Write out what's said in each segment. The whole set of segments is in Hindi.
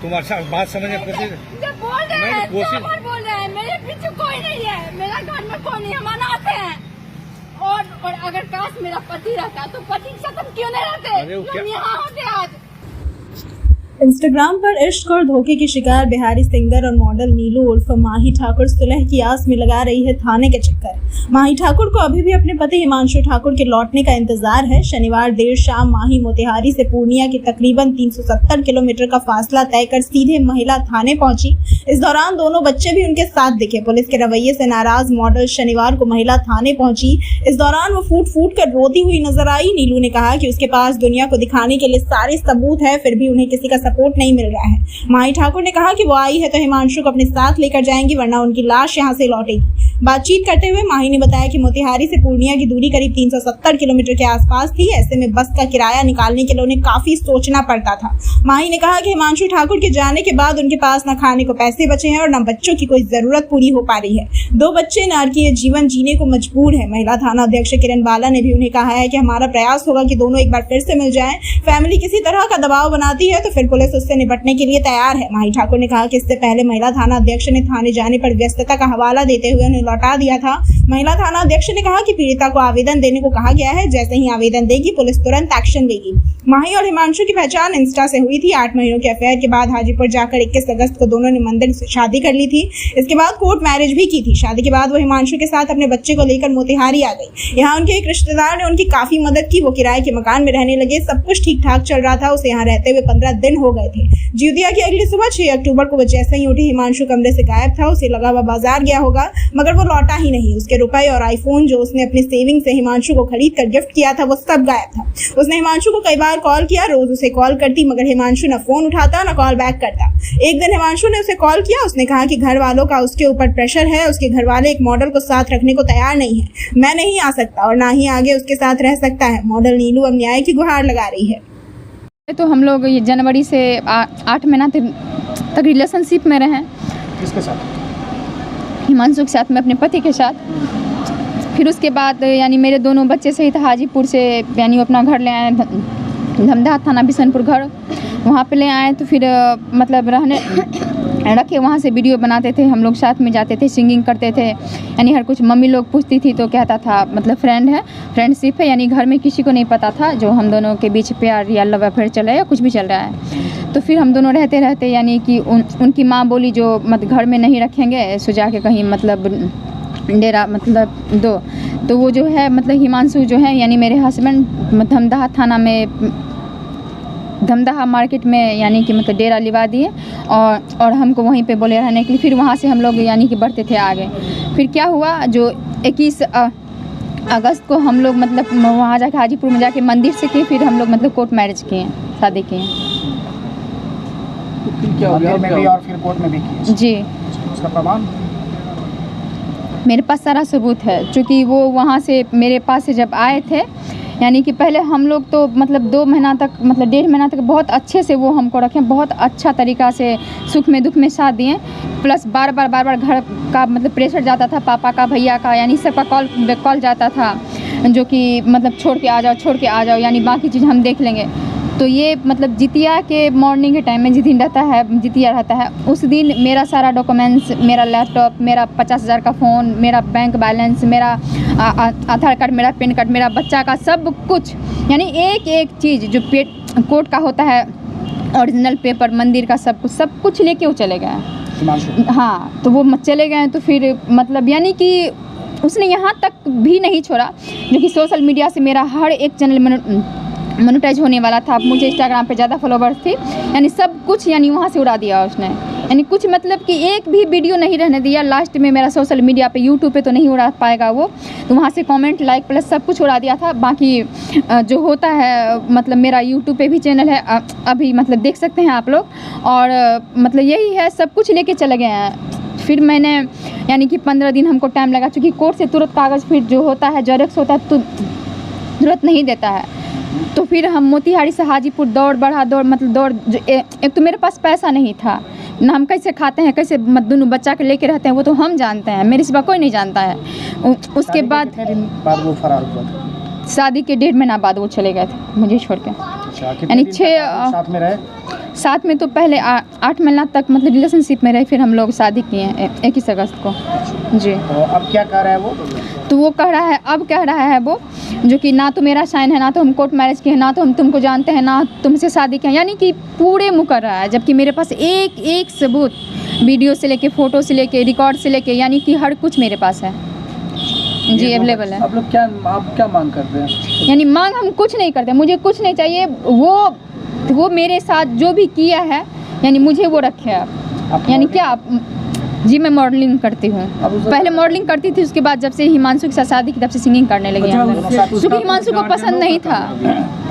तुम अच्छा बात समझने की कोशिश जब बोल रहे हैं कोशिश बोल रहे हैं, मेरे पीछे कोई नहीं है, मेरा घर में कोई नहीं, हम अनाथ हैं। और अगर काश मेरा पति रहता तो पति के साथ हम क्यों नहीं रहते, अरे वो क्या- हम यहाँ होते आज। इंस्टाग्राम पर इश्क और धोखे की शिकार बिहारी सिंगर और मॉडल नीलू उर्फ माही ठाकुर सुलह की आस में लगा रही है थाने के चक्कर। माही ठाकुर को अभी भी अपने पति हिमांशु ठाकुर के लौटने का इंतजार है। शनिवार देर शाम माही मोतिहारी से पूर्णिया के तकरीबन 370 किलोमीटर का फासला तय कर सीधे महिला थाने पहुंची। इस दौरान दोनों बच्चे भी उनके साथ दिखे। पुलिस के रवैये से नाराज मॉडल शनिवार को महिला थाने पहुंची। इस दौरान वो फूट फूट कर रोती हुई नजर आई। नीलू ने कहा कि उसके पास दुनिया को दिखाने के लिए सारे सबूत है, फिर भी उन्हें किसी का सपोर्ट नहीं मिल रहा है। माही ठाकुर ने कहा कि वो आई है तो हिमांशु को अपने साथ लेकर जाएंगी, वरना उनकी लाश यहां से लौटेगी। बातचीत करते हुए माही ने बताया कि मोतिहारी से पूर्णिया की दूरी करीब 370 किलोमीटर के आसपास थी। ऐसे में बस का किराया निकालने के लिए उन्हें काफी सोचना पड़ता था। माही ने कहा कि हिमांशु ठाकुर के जाने के बाद उनके पास न खाने को पैसे बचे हैं और न बच्चों की कोई जरूरत पूरी हो पा रही है। 2 बच्चे नारकीय जीवन जीने को मजबूर है। महिला थाना अध्यक्ष किरण बाला ने भी उन्हें कहा है कि हमारा प्रयास होगा कि दोनों एक बार फिर से मिल जाएं। फैमिली किसी तरह का दबाव बनाती है तो फिर पुलिस उससे निपटने के लिए तैयार है। माही ठाकुर ने कहा कि इससे पहले महिला थाना अध्यक्ष ने थाने जाने पर व्यस्तता का हवाला देते हुए उन्हें लौटा दिया था। महिला थाना अध्यक्ष ने कहा कि पीड़िता को आवेदन देने को कहा गया है, जैसे ही आवेदन देगी पुलिस तुरंत एक्शन लेगी। माही और हिमांशु की पहचान इंस्टा से हुई थी। 8 महीनों के अफेयर के बाद हाजीपुर जाकर 21 अगस्त को दोनों ने मंदिर से शादी कर ली थी। इसके बाद कोर्ट मैरिज भी की थी। शादी के बाद वो हिमांशु के साथ अपने बच्चे को लेकर मोतिहारी आ गई। यहाँ उनके एक रिश्तेदार ने उनकी काफी मदद की। वो किराए के मकान में रहने लगे। सब कुछ ठीक ठाक चल रहा था। उसे यहाँ रहते हुए 15 दिन हो गए थे। जिउतिया की अगली सुबह 6 अक्टूबर को वो जैसे ही उठी, हिमांशु कमरे से गायब था। उसे लगा वह बाजार गया होगा, मगर वो लौटा ही नहीं। उसके रुपए और आईफोन जो उसने अपने सेविंग से हिमांशु को खरीद कर गिफ्ट किया था, वो सब गायब था। उसने हिमांशु को कई बार कॉल किया, रोज उसे कॉल करती, मगर हिमांशु न फोन उठाता न कॉल बैक करता। एक दिन हिमांशु ने उसे कॉल किया। उसने कहा कि घर वालों का उसके ऊपर प्रेशर है। उसके घर वाले एक मॉडल को साथ रखने को तैयार नहीं है। मैं नहीं आ सकता और ना ही आगे उसके साथ रह सकता है। मॉडल नीलू अब न्याय की गुहार लगा रही है। तो हम लोग ये जनवरी से 8 महीना तक रिलेशनशिप में रहे। किसके साथ? हिमांशु के साथ, में अपने पति के साथ। फिर उसके बाद यानी मेरे दोनों बच्चे सहित हाजीपुर से यानी वो अपना घर ले आए, धमदाहा थाना बिशनपुर घर, वहाँ पे ले आए। तो फिर मतलब रहने रखे, वहाँ से वीडियो बनाते थे, हम लोग साथ में जाते थे, सिंगिंग करते थे। यानी हर कुछ मम्मी लोग पूछती थी तो कहता था मतलब फ्रेंड है, फ्रेंडशिप है। यानी घर में किसी को नहीं पता था जो हम दोनों के बीच प्यार या लव अफेयर चल रहा है या कुछ भी चल रहा है। तो फिर हम दोनों रहते रहते यानी कि उनकी माँ बोली जो मतलब घर में नहीं रखेंगे, सो जाके कहीं मतलब डेरा मतलब दो। तो वो जो है मतलब हिमांशु जो है यानी मेरे हस्बैंड धमदाहा थाना में, धमदाहा मार्केट में यानी कि मतलब डेरा लिवा दिए और हमको वहीं पे बोले रहने के लिए। फिर वहाँ से हम लोग यानी कि बढ़ते थे आगे। फिर क्या हुआ, जो 21 अगस्त को हम लोग मतलब वहाँ जाके हाजीपुर में जाके मंदिर से किए। फिर हम लोग मतलब कोर्ट मैरिज किए, शादी किए। मंदिर में भी और फिर कोर्ट में भी किए जी। उसका प्रमाण मेरे पास सारा सबूत है, क्योंकि वो वहाँ से मेरे पास से जब आए थे, यानी कि पहले हम लोग तो मतलब 2 महीना तक मतलब 1.5 महीना तक बहुत अच्छे से वो हमको रखें, बहुत अच्छा तरीका से सुख में दुख में साथ दिए। प्लस बार बार घर का मतलब प्रेशर जाता था, पापा का, भैया का, यानी सबका कॉल जाता था, जो कि मतलब छोड़ के आ जाओ, यानी बाकी चीज़ हम देख लेंगे। तो ये मतलब जितिया के मॉर्निंग के टाइम में जितिया रहता है, उस दिन मेरा सारा डॉक्यूमेंट्स, मेरा लैपटॉप, मेरा 50,000 का फ़ोन, मेरा बैंक बैलेंस, मेरा आधार कार्ड, मेरा पैन कार्ड, मेरा बच्चा का सब कुछ, यानी एक चीज़ जो कोर्ट का होता है, ओरिजिनल पेपर, मंदिर का सब कुछ लेके वो चले गए। हाँ, तो वो चले गए। तो फिर मतलब यानी कि उसने यहाँ तक भी नहीं छोड़ा, जो कि सोशल मीडिया से मेरा हर एक चैनल मोनेटाइज होने वाला था। मुझे इंस्टाग्राम पे ज़्यादा फॉलोवर्स थी, यानी सब कुछ यानी वहाँ से उड़ा दिया उसने। यानी कुछ मतलब कि एक भी वीडियो नहीं रहने दिया। लास्ट में मेरा सोशल मीडिया पे, यूट्यूब पे तो नहीं उड़ा पाएगा वो, तो वहाँ से कमेंट, लाइक प्लस सब कुछ उड़ा दिया था। बाकी जो होता है मतलब मेरा यूट्यूब पे भी चैनल है, अभी मतलब देख सकते हैं आप लोग। और मतलब यही है, सब कुछ लेके चले गए हैं। फिर मैंने यानी कि 15 दिन हमको टाइम लगा, चूँकि कोर्ट से तुरंत कागज़ फिर जो होता है जेरॉक्स होता है तो तुरंत नहीं देता है। तो फिर हम मोतिहारी से हाजीपुर दौड़ एक तो मेरे पास पैसा नहीं था ना, हम कैसे खाते हैं, कैसे दोनों बच्चा के लेके रहते हैं, वो तो हम जानते हैं, मेरे सिवा कोई नहीं जानता है। उसके बाद वो फरार हुआ था? शादी के 1.5 महीना बाद वो चले गए थे मुझे छोड़ के। यानी 6 साथ में रहे? साथ में तो पहले 8 महीना तक मतलब रिलेशनशिप में रहे, फिर हम लोग शादी किए हैं 21 अगस्त को जी। तो अब क्या कह रहा है वो? तो वो कह रहा है, अब कह रहा है वो जो कि ना तो मेरा साइन है, ना तो हम कोर्ट मैरिज किए हैं, ना तो हम तुमको जानते हैं, ना तुमसे शादी किए हैं, यानी कि पूरे मुकर रहा है। जबकि मेरे पास एक एक सबूत, वीडियो से लेके, फ़ोटो से लेके, रिकॉर्ड से लेके, यानी कि हर कुछ मेरे पास है जी, अवेलेबल है। आप क्या मांग करते हैं? यानी मांग हम कुछ नहीं करते, मुझे कुछ नहीं चाहिए। वो मेरे साथ जो भी किया है, यानी मुझे वो रखे आप। यानी क्या जी, मैं मॉडलिंग करती हूँ। पहले मॉडलिंग करती थी, उसके बाद जब से हिमांशु के साथ शादी की तब से सिंगिंग करने लगी हैं। क्योंकि हिमांशु को पसंद नहीं था।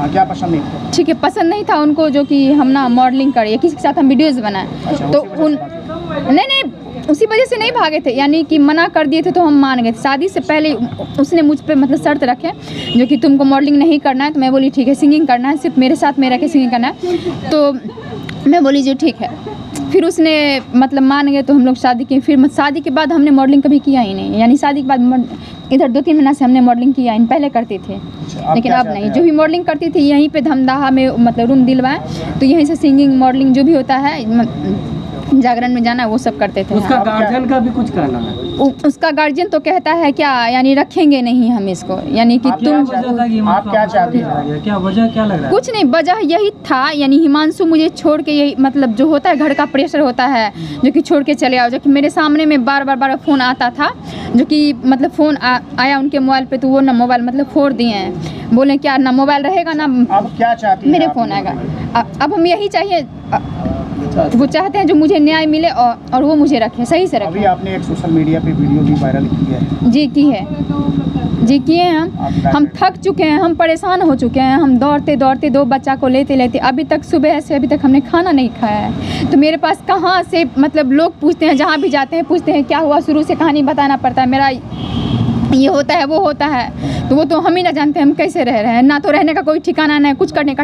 क्या पसंद नहीं था? ठीक है, पसंद नहीं था उनको जो कि हम ना मॉडलिंग करें, किसी के साथ हम वीडियोज़ बनाएं। तो नहीं उसी वजह से नहीं भागे थे, यानी कि मना कर दिए थे तो हम मान गए थे। शादी से पहले उसने मुझ पे मतलब शर्त रखे जो कि तुमको मॉडलिंग नहीं करना है, तो मैं बोली ठीक है, सिंगिंग करना है, सिर्फ मेरे साथ मेरा के सिंगिंग करना है। तो मैं बोली जो ठीक है, फिर उसने मतलब मान गए तो हम लोग शादी किए। फिर शादी के बाद हमने मॉडलिंग कभी किया ही नहीं, यानी शादी के बाद इधर 2-3 महीना से हमने मॉडलिंग किया ही नहीं। पहले करती थी लेकिन अब नहीं। जो भी मॉडलिंग करती थी यहीं पे धमदाहा में मतलब रूम दिलवाएं, तो यहीं से सिंगिंग मॉडलिंग जो भी होता है, जागरण में जाना, वो सब करते थे। उसका गार्जियन का भी कुछ कहना है? उसका गार्जियन तो कहता है क्या, यानी रखेंगे नहीं हम इसको, यानी कि तुम आप क्या चाहती हैं? क्या वजह क्या लग रहा है? कुछ नहीं, वजह यही था, यानी हिमांशु मुझे छोड़ के, यही मतलब जो होता है घर का प्रेशर होता है जो कि छोड़ के चले आओ, जो कि मेरे सामने में बार फ़ोन आता था, जो कि मतलब फ़ोन आया उनके मोबाइल पे, तो वो ना मोबाइल मतलब फोड़ दिए हैं। बोले क्या ना मोबाइल रहेगा ना अब क्या चाहती मेरे फ़ोन आएगा। अब हम यही चाहिए, वो चाहते हैं जो मुझे न्याय मिले और वो मुझे रखे, सही से रखे। अभी आपने एक सोशल मीडिया पे वीडियो भी वायरल की है। जी की है, जी किए हैं। हम थक चुके हैं, हम परेशान हो चुके हैं। हम दौड़ते 2 बच्चा को लेते अभी तक, सुबह से अभी तक हमने खाना नहीं खाया है। तो मेरे पास कहाँ से मतलब लोग पूछते हैं, जहाँ भी जाते हैं पूछते हैं क्या हुआ, शुरू से कहानी बताना पड़ता है, मेरा ये होता है वो होता है, तो वो तो हम ही ना जानते हैं हम कैसे रह रहे हैं। ना तो रहने का कोई ठिकाना, ना कुछ करने का